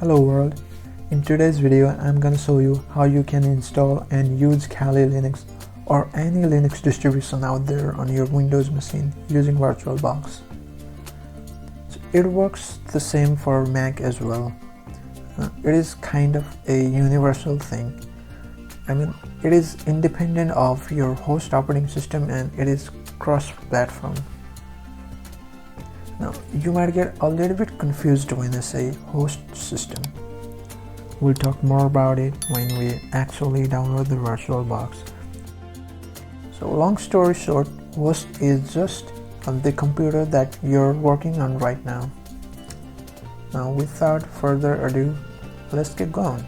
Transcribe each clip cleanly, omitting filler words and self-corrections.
Hello world, in today's video I'm gonna show you how you can install and use Kali Linux or any Linux distribution out there on your Windows machine using VirtualBox. So it works the same for Mac as well. It is kind of a universal thing. I mean, it is independent of your host operating system and it is cross-platform. Now, you might get a little bit confused when I say host system. We'll talk more about it when we actually download the VirtualBox. So long story short, host is just the computer that you're working on right now. Now, without further ado, let's get going.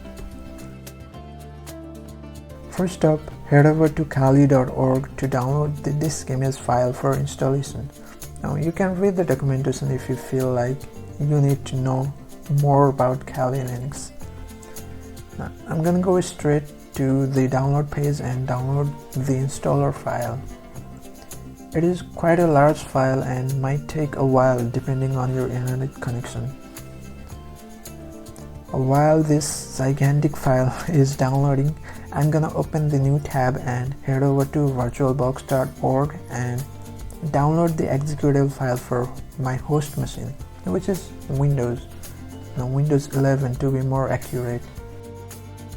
First up, head over to kali.org to download the disk image file for installation. Now, you can read the documentation if you feel like you need to know more about Kali Linux. Now, I'm gonna go straight to the download page and download the installer file. It is quite a large file and might take a while depending on your internet connection. While this gigantic file is downloading, I'm gonna open the new tab and head over to virtualbox.org and download the executable file for my host machine, which is Windows. Now, Windows 11 to be more accurate.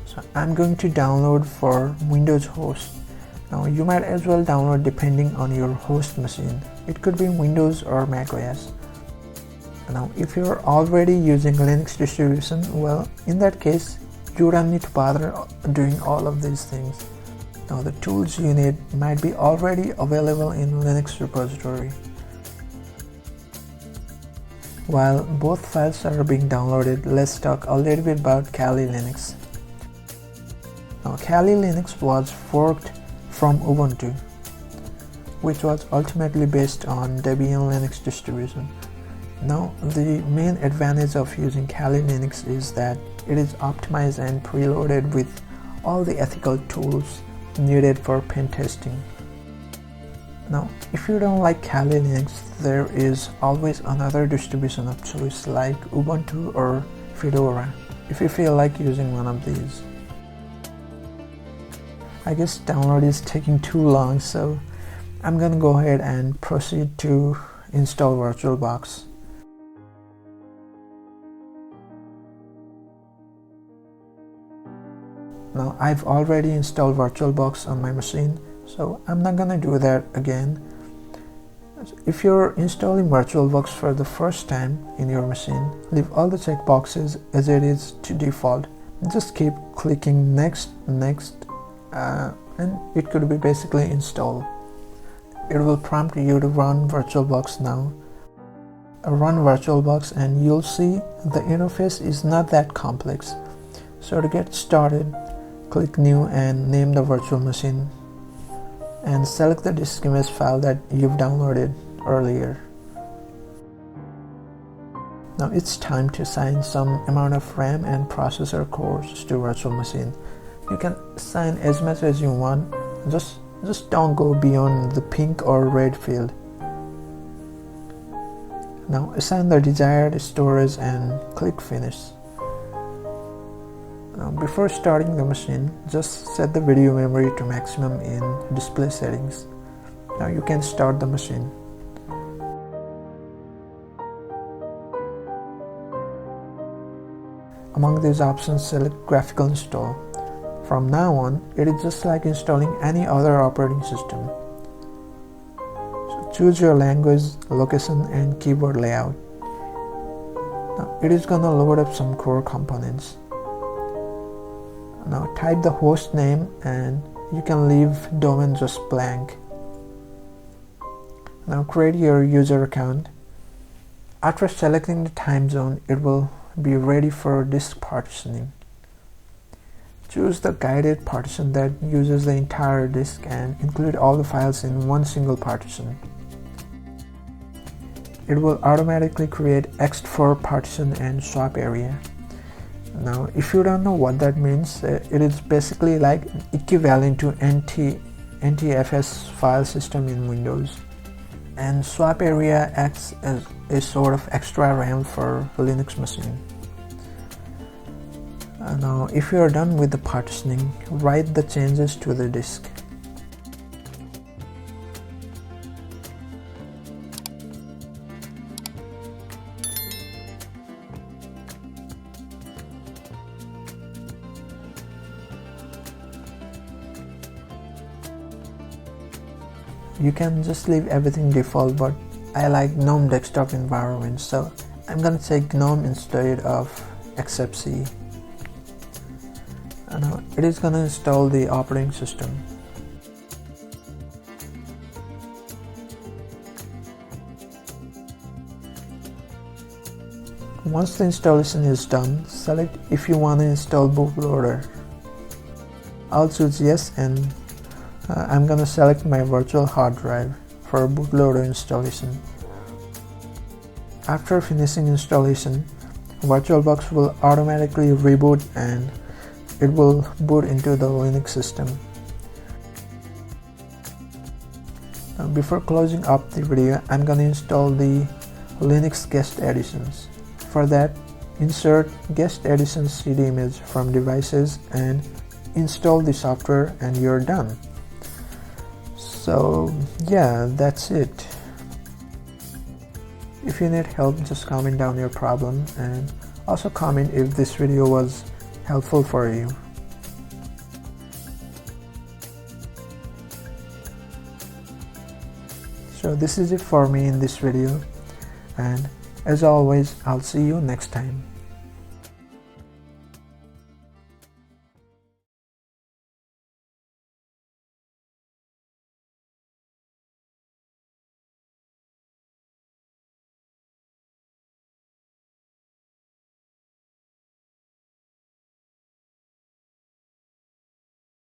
So I'm going to download for Windows host. Now, you might as well download depending on your host machine. It could be Windows or Mac OS. Now, if you're already using Linux distribution, well, in that case, you don't need to bother doing all of these things. Now, the tools you need might be already available in Linux repository. While both files are being downloaded, let's talk a little bit about Kali Linux. Now, Kali Linux was forked from Ubuntu, which was ultimately based on Debian Linux distribution. Now, the main advantage of using Kali Linux is that it is optimized and preloaded with all the ethical tools needed for pen testing. Now, if you don't like Kali Linux, there is always another distribution of choice like Ubuntu or Fedora, if you feel like using one of these. I guess download is taking too long, so I'm gonna go ahead and proceed to install VirtualBox. Now, I've already installed VirtualBox on my machine, so I'm not gonna do that again. If you're installing VirtualBox for the first time in your machine, leave all the checkboxes as it is to default. Just keep clicking next, and it could be basically installed. It will prompt you to run VirtualBox now. Run VirtualBox and you'll see the interface is not that complex. So to get started, click New and name the virtual machine and select the disk image file that you've downloaded earlier. Now it's time to assign some amount of RAM and processor cores to virtual machine. You can assign as much as you want, just don't go beyond the pink or red field. Now assign the desired storage and click Finish. Now, before starting the machine, just set the video memory to maximum in display settings. Now you can start the machine. Among these options, select Graphical Install. From now on, it is just like installing any other operating system. So choose your language, location, and keyboard layout. Now it is gonna load up some core components. Now type the host name and you can leave domain just blank. Now create your user account. After selecting the time zone, it will be ready for disk partitioning. Choose the guided partition that uses the entire disk and include all the files in one single partition. It will automatically create ext4 partition and swap area. Now, if you don't know what that means, it is basically like equivalent to NTFS file system in Windows. And swap area acts as a sort of extra RAM for Linux machine. Now if you are done with the partitioning, write the changes to the disk. You can just leave everything default, but I like GNOME desktop environment, so I'm gonna take GNOME instead of XFCE. And it is gonna install the operating system. Once the installation is done, select if you want to install bootloader. I'll choose yes, and I'm gonna select my virtual hard drive for bootloader installation. After finishing installation, VirtualBox will automatically reboot and it will boot into the Linux system. Now, before closing up the video, I'm gonna install the Linux guest editions. For that, insert guest edition CD image from devices and install the software, and you're done. So yeah, that's it. If you need help, just comment down your problem and also comment if this video was helpful for you. So this is it for me in this video, and as always, I'll see you next time.